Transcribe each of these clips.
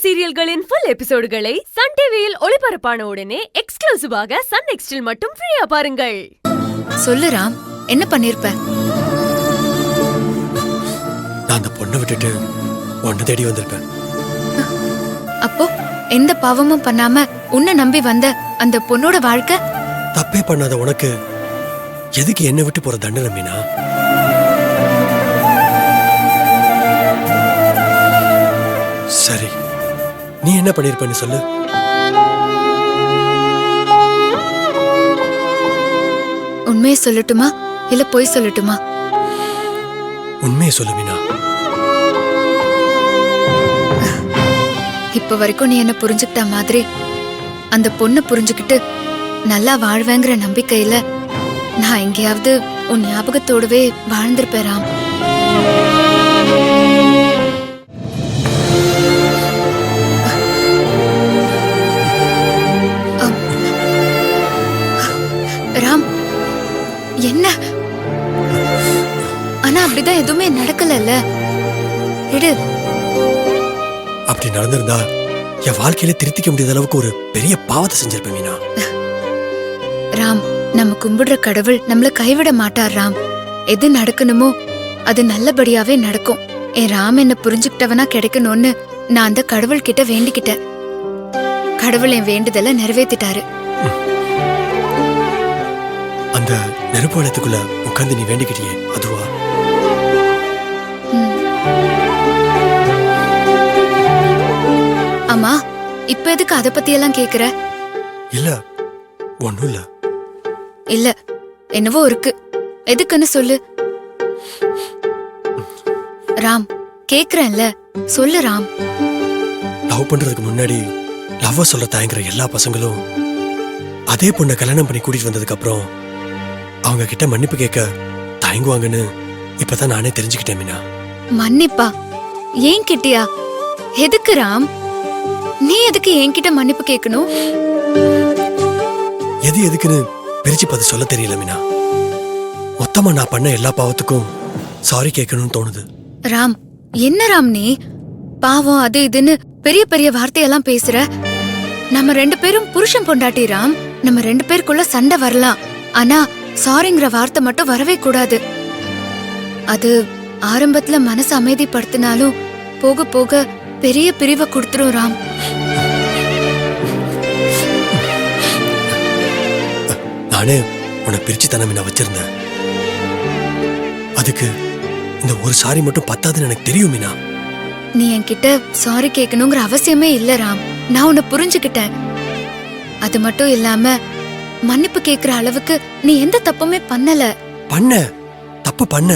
சீரியல்களின் full எபிசோடுகளை Sun டிவியில் ஒளிபரப்பான உடனே எக்ஸ்க்ளூசிவாக சன் நெக்ஸ்டில் மட்டும் ஃப்ரீயா பாருங்கள். சொல்லு ராம், என்ன பண்ணிருப்ப? நான் அந்த பொண்ணை விட்டுட்டு உன்னை தேடி வந்திருப்பேன். அப்போ எந்த பாவமும் பண்ணாம உன்னை நம்பி வந்த அந்த பொண்ணோட வாழ்க்கை? தப்பே பண்ணாத உனக்கு எதுக்கு என்ன விட்டு போற தண்டனை மீனா? சரி, நீ என்ன பண்ணிருப்பன்னு சொல்லு. உண்மையை சொல்லட்டுமா இல்ல பொய் சொல்லட்டுமா? உண்மையை சொல்லு மீனா. இப்ப வரைக்கும் நீ என்ன புரிஞ்சுக்கிட்ட மாதிரி அந்த பொண்ணு புரிஞ்சுக்கிட்டு நல்லா வாழ்வேங்கிற நம்பிக்கையில நான் எங்கேயாவது உன் ஞாபகத்தோடவே வாழ்ந்திருப்பேன் ராம். ராம், என்ன? ஆனா அப்படிதான் எதுவுமே நடக்கலல்ல. இடு. அப்படி நடந்திருந்தா என் வாழ்க்கையில திருத்திக்க முடியாத அளவுக்கு ஒரு பெரிய பாவத்தை செஞ்சிருப்பேன் மீனா. ராம், நம்ம கும்பிடுற கடவுள் நம்மள கைவிட மாட்டார் ராம். எது நடக்கணுமோ அது நல்லபடியாவே நடக்கும். என் ராம் என்ன புரிஞ்சுக்கிட்டவனா கிடைக்கணும்னு நான் அந்த கடவுள் கிட்ட வேண்டிக்கிட்டேன். கடவுள் என் வேண்டுதலை நிறைவேற்றிட்டாரு. அந்த நெருப்பு வளத்துக்குள்ள உட்கார்ந்து நீ வேண்டிக்கிட்டியே, அதுவா? ஆமா, இப்ப எதுக்கு அத பத்தி எல்லாம் கேக்குற? இல்ல, ஒண்ணும் இல்ல. இல்ல, என்னவோ இருக்கு. எதுக்குன்னு சொல்லு. ராம், கேக்குறேன்ல, சொல்லு ராம். லவ் பண்றதுக்கு முன்னாடி லவ் சொல்ல தயங்குற எல்லா பசங்களும் அதே பொண்ணை கல்யாணம் பண்ணி கூட்டிட்டு வந்ததுக்கு அப்புறம் அவங்க கிட்ட மன்னிப்பு கேட்க தயங்குவாங்கன்னு இப்பதான் நானே தெரிஞ்சுக்கிட்டேன் மீனா. மன்னிப்பா? ஏன் கிட்டியா? எதுக்கு ராம்? நீ எதுக்கு என்கிட்ட மன்னிப்பு கேட்கணும்? எது எதுக்குன்னு பிரிச்சு பார்த்து சொல்ல தெரியல மீனா. மொத்தமா நான் பண்ண எல்லா பாவத்துக்கும் சாரி கேட்கணும்னு தோணுது. ராம், என்ன ராம் நீ பாவம் அது இதுன்னு பெரிய பெரிய வார்த்தையெல்லாம் பேசுற? நம்ம ரெண்டு பேரும் புருஷன் பொண்டாட்டி ராம். நம்ம ரெண்டு பேருக்குள்ள சண்டை வரலாம், ஆனா சாரிங்கிற வார்த்தை மட்டும் வரவே கூடாது. அது ஆரம்பத்துல மனசு அமைதிப்படுத்தினாலும் போக போக பெரிய பிரிவை கொடுத்துரும் ராம். நானே உன்னை பிரிச்சு தானே மீனா வச்சிருந்தேன். அதுக்கு இந்த ஒரு சாரி மட்டும் பத்தாதுன்னு எனக்கு தெரியும் மீனா. நீ என்கிட்ட சாரி கேட்கணுங்கிற அவசியமே இல்ல ராம். நான் உன்னை புரிஞ்சுக்கிட்டேன். அது மட்டும் இல்லாம மன்னிப்பு கேட்கிற அளவுக்கு நீ எந்த தப்புமே பண்ணல. தப்பு பண்ண.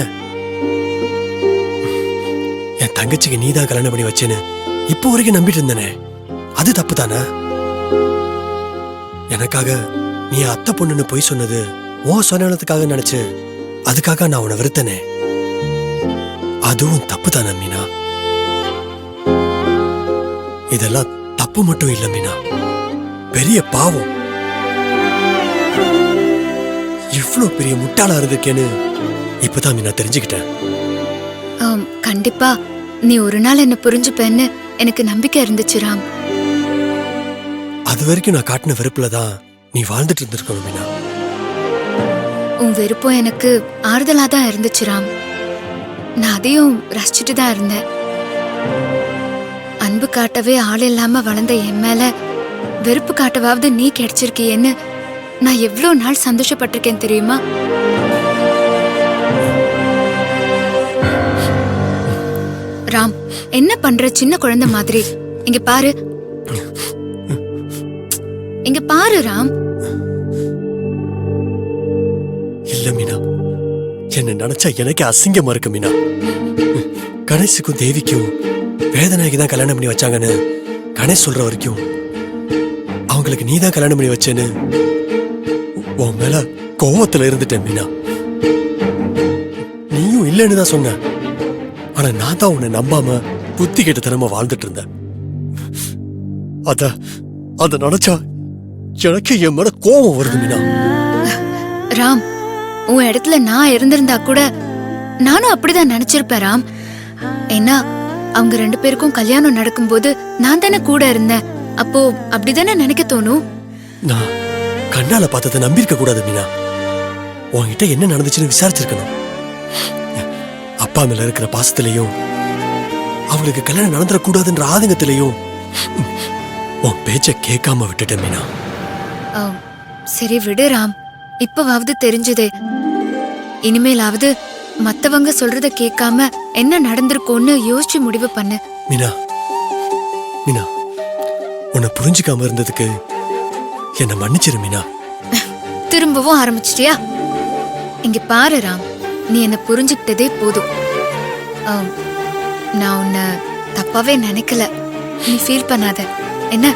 என் தங்கச்சிக்கு நீதான் கல்யாணம் பண்ணி வச்சேன்னு இப்போ வரைக்கும் நம்பிட்டு இருந்தனே, அது தப்பு தானே? எனக்காக நீ அத்தை பொண்ணுன்னு போய் சொன்னது ஓ சொன்னதுக்காக நினைச்சு அதுக்காக நான் உன்னை வெறுத்தனே, அதுவும் தப்பு தானே மீனா? இதெல்லாம் தப்பு மட்டும் இல்ல மீனா, பெரிய பாவம். இவ்வளவு பெரிய முட்டாளா இருந்திருக்கேன்னு இப்பதான் மீனா தெரிஞ்சுக்கிட்டேன். கண்டிப்பா நீ ஒரு நாள் என்ன புரிஞ்சுப்பேன்னு எனக்கு நம்பிக்கை இருந்துச்சு ராம். அது வரைக்கும் நான் காட்டின வெறுப்புலதான் நீ வாழ்ந்துட்டு இருந்திருக்கணும் மீனா. உன் வெறுப்பும் எனக்கு ஆறுதலா தான் இருந்துச்சு ராம். நான் அதையும் ரசிச்சுட்டு தான் இருந்தேன். அன்பு காட்டவே ஆள் இல்லாம வளர்ந்த என் மேல வெறுப்பு காட்டவாவது நீ கிடைச்சிருக்கியேன்னு நான் எவ்வளவு நாள் சந்தோஷப்பட்டிருக்கேன் தெரியுமா? ராம், என்ன பண்ற சின்ன குழந்தை மாதிரி? இங்க பாரு, இங்க பாரு ராம். இல்ல மீனா, என்ன நினைச்சா எனக்கு அசிங்கமா இருக்கு மீனா. கணேஷுக்கும் தேவிக்கும் வேதனைக்கு தான் கல்யாணம் பண்ணி வச்சாங்கன்னு கணேஷ் சொல்ற வரைக்கும் அவங்களுக்கு நீதான் கல்யாணம் பண்ணி வச்சேன்னு உன் மேல கோவத்துல இருந்துட்டேன் மீனா. நீயும் இல்லைன்னு தான் சொன்ன, ஆனா நான் தான் உன்னை நம்பாம புத்தி கெட்டத்தனமா வாழ்ந்துட்டு இருந்தேன். அத நினைச்சா எனக்கு என் மேல கோவம் வருது மீனா. ராம், உன் இடத்துல நான் இருந்திருந்தா கூட நானும் அப்படிதான் நினைச்சிருப்பேன் ராம். ஏன்னா அவங்க 2 பேருக்கும் கல்யாணம் நடக்கும்போது நான் தானே கூட இருந்தேன். அப்போ அப்படிதானே நினைக்க தோணும். நான் கண்ணால பார்த்ததை நம்பியிருக்க கூடாது மீனா. உன்கிட்ட என்ன நடந்துச்சுன்னு விசாரிச்சிருக்கணும். அப்பா மேல இருக்கிற பாசத்திலையும் அவங்களுக்கு கல்யாணம் நடந்துடக்கூடாதுன்ற ஆதங்கத்திலையும் உன் பேச்ச கேட்காம விட்டுட்டேன் மீனா. சரி விடு ராம், இப்பவாவது தெரிஞ்சதே. இனிமேலாவது மத்தவங்க சொல்றத கேட்காம என்ன நடந்திருக்கோன்னு யோசிச்சு முடிவு பண்ணு. மீனா, மீனா, உன்னை புரிஞ்சுக்காம இருந்ததுக்கு என்ன மன்னிச்சிரு மீனா. திரும்பவும் ஆரம்பிச்சிட்டியா? இங்க பாரு ராம், நீ என்ன புரிஞ்சுக்கிட்டதே போதும். நான் உன்னை தப்பாவே நினைக்கல. நீ ஃபீல் பண்ணாத என்ன?